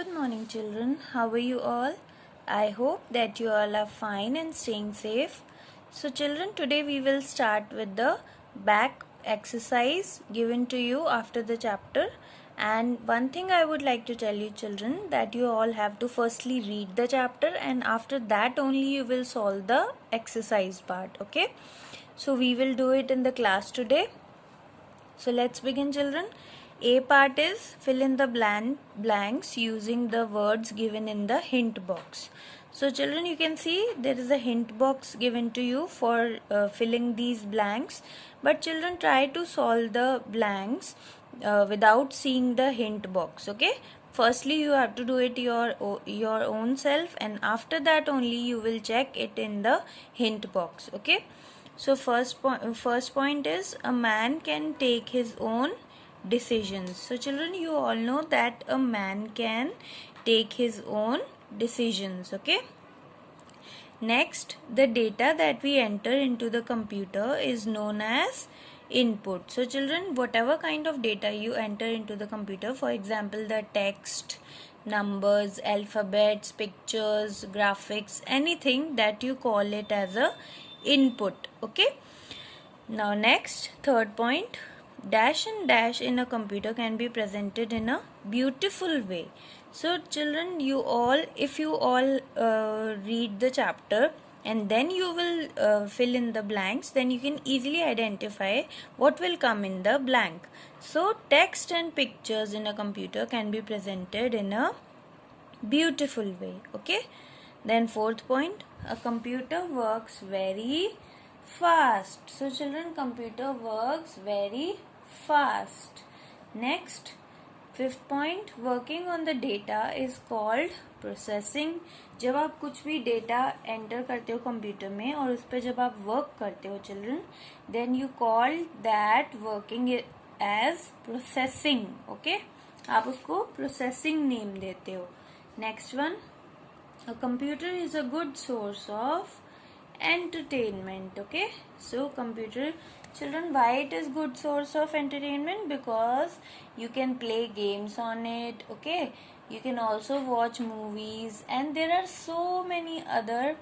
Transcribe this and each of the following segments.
Good morning, children. How are you all? I hope that you all are fine and staying safe. So, children, today we will start with the back exercise given to you after the chapter. And one thing I would like to tell you, children, that you all have to firstly read the chapter, and after that only you will solve the exercise part. Okay? So, we will do it in the class today. So let's begin, children. A part is fill in the blanks using the words given in the hint box. So children, you can see there is a hint box given to you for filling these blanks. But children, try to solve the blanks without seeing the hint box. Okay. Firstly, you have to do it your own self, and after that only you will check it in the hint box. Okay. So first point is a man can take his own decisions. So children, you all know that a man can take his own decisions. Okay. Next, the data that we enter into the computer is known as input. So children, whatever kind of data you enter into the computer, for example, the text, numbers, alphabets, pictures, graphics, anything that you call it as a input. Okay. Now next, third point, dash and dash in a computer can be presented in a beautiful way. So children, if you all read the chapter and then you will fill in the blanks, then you can easily identify what will come in the blank. So text and pictures in a computer can be presented in a beautiful way. Okay. Then fourth point, a computer works very fast. So children, computer works very fast. Next, fifth point, working on the data is called processing. जब आप कुछ भी data enter करते हो computer में और उस पर जब आप वर्क करते हो children, then you call that working as processing. Okay, आप उसको प्रोसेसिंग नेम देते हो. Next one, a computer is a good source of entertainment. Okay, so computer, children, why it is good source of entertainment? Because you can play games on it. Okay, you can also watch movies, and there are so many other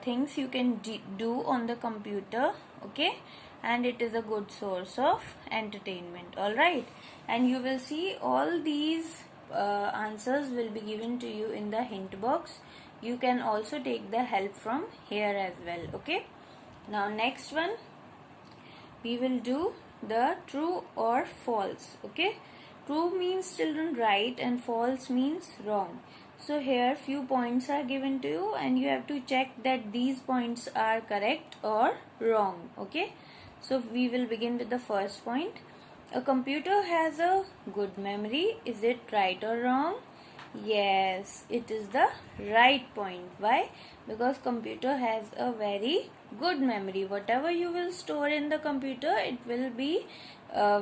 things you can do on the computer. Okay, and it is a good source of entertainment. All right, and you will see all these answers will be given to you in the hint box. You can also take the help from here as well. Okay, now next one, we will do the true or false. Okay, true means children right and false means wrong. So here few points are given to you and you have to check that these points are correct or wrong. Okay, so we will begin with the first point. A computer has a good memory. Is it right or wrong? Yes, it is the right point. Why? Because computer has a very good memory. Whatever you will store in the computer, it will be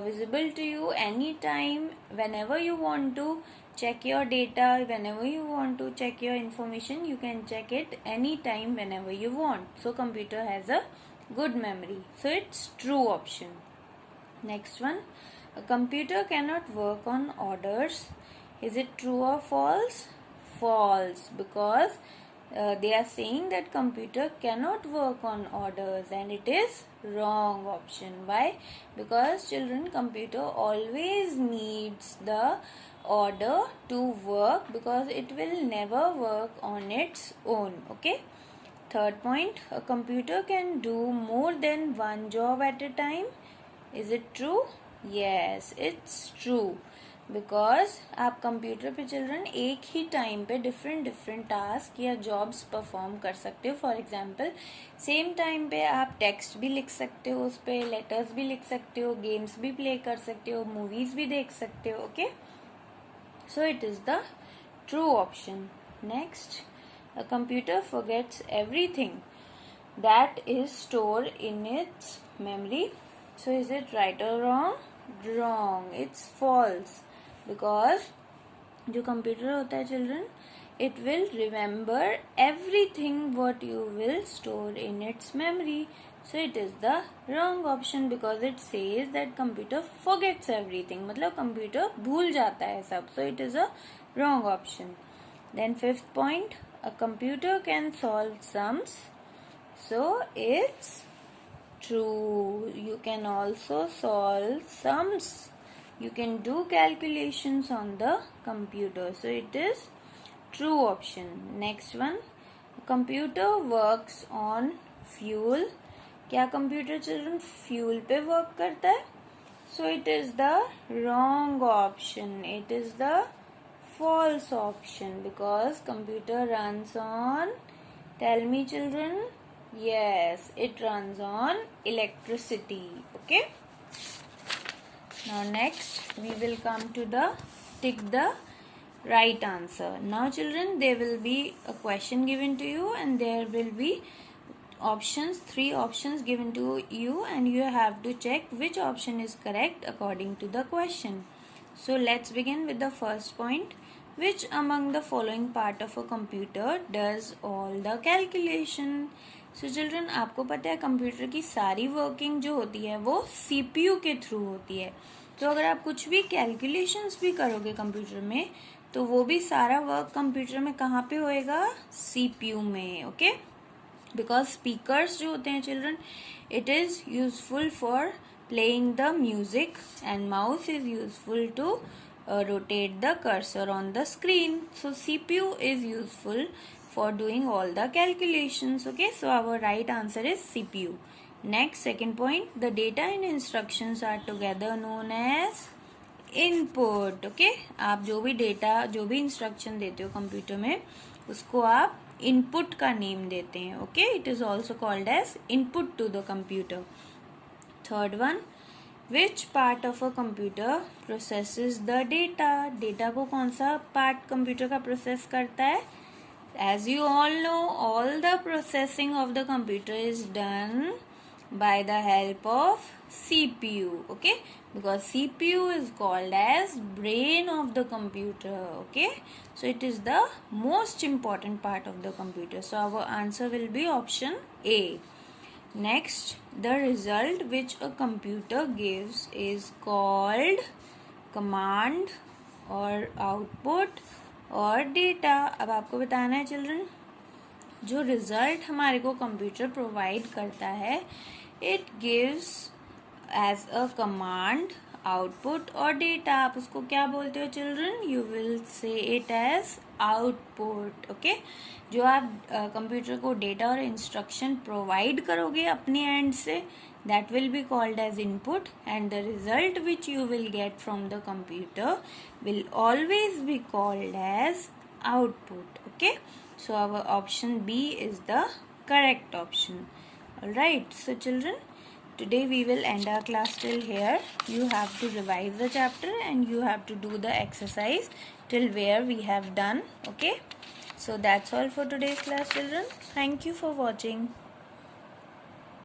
visible to you anytime. Whenever you want to check your data, whenever you want to check your information, you can check it anytime whenever you want. So computer has a good memory. So it's true option. Next one, a computer cannot work on orders. Is it true or false? False, because they are saying that computer cannot work on orders, and it is wrong option. Why? Because children, computer always needs the order to work, because it will never work on its own. Okay. Third point, a computer can do more than one job at a time. Is it true? Yes, it's true. Because आप computer पे children एक ही time पे different task या jobs perform कर सकते हो. For example, same time पे आप टेक्स्ट भी लिख सकते हो, उस पर लेटर्स भी लिख सकते हो, गेम्स भी प्ले कर सकते हो, मूवीज भी देख सकते हो. Okay, so it is the true option. Next, a computer forgets everything that is store in its memory. So is it right or wrong? Wrong. It's false. Because जो computer होता है children, it will remember everything what you will store in its memory. So it is the wrong option because it says that computer forgets everything. मतलब computer भूल जाता है सब. So it is a wrong option. Then fifth point, a computer can solve sums. So it's true. You can also solve sums. You can do calculations on the computer. So it is true option. Next one, a computer works on fuel. क्या computer children fuel पे work करता है? So it is the wrong option. It is the false option because computer runs on, tell me children, yes, it runs on electricity. Okay, now next we will come to the tick the right answer. Now children, there will be a question given to you and there will be options, 3 options given to you, and you have to check which option is correct according to the question. So let's begin with the first point. Which among the following part of a computer does all the calculation? So children, आपको पता है computer की सारी working जो होती है वो CPU के थ्रू होती है. तो अगर आप कुछ भी कैलकुलेशंस भी करोगे कंप्यूटर में तो वो भी सारा वर्क कंप्यूटर में कहाँ पे होएगा? सीपीयू में. ओके, बिकॉज स्पीकर्स जो होते हैं children, it is useful for playing the music and mouse is useful to rotate the cursor on the screen. So CPU is useful for doing all the calculations. Okay, so our right answer is CPU. Next, second point, the data and instructions are together known as input. Okay, आप जो भी data, जो भी instruction देते हो computer में उसको आप इनपुट का नेम देते हैं. Okay, it is also called as input to the computer. Third one, Which part of a computer processes the data? Data को कौन सा part कंप्यूटर का process करता है? As you all know, all the processing of the computer is done by the help of CPU. Okay, because CPU is called as brain of the computer. Okay, so it is the most important part of the computer. So our answer will be option A. Next, the result which a computer gives is called command or output or data. अब आपको बताना है children, जो result हमारे को computer provide करता है, it gives as a command, output और डेटा. आप उसको क्या बोलते हो children? You will say it as output. Okay, जो आप कंप्यूटर को डेटा और इंस्ट्रक्शन प्रोवाइड करोगे अपने एंड से, that will be called as input and the result which you will get from the computer will always be called as output. Okay, so our option b is the correct option. Alright, so children, today we will end our class till here. You have to revise the chapter and you have to do the exercise till where we have done. Okay, so that's all for today's class children. Thank you for watching.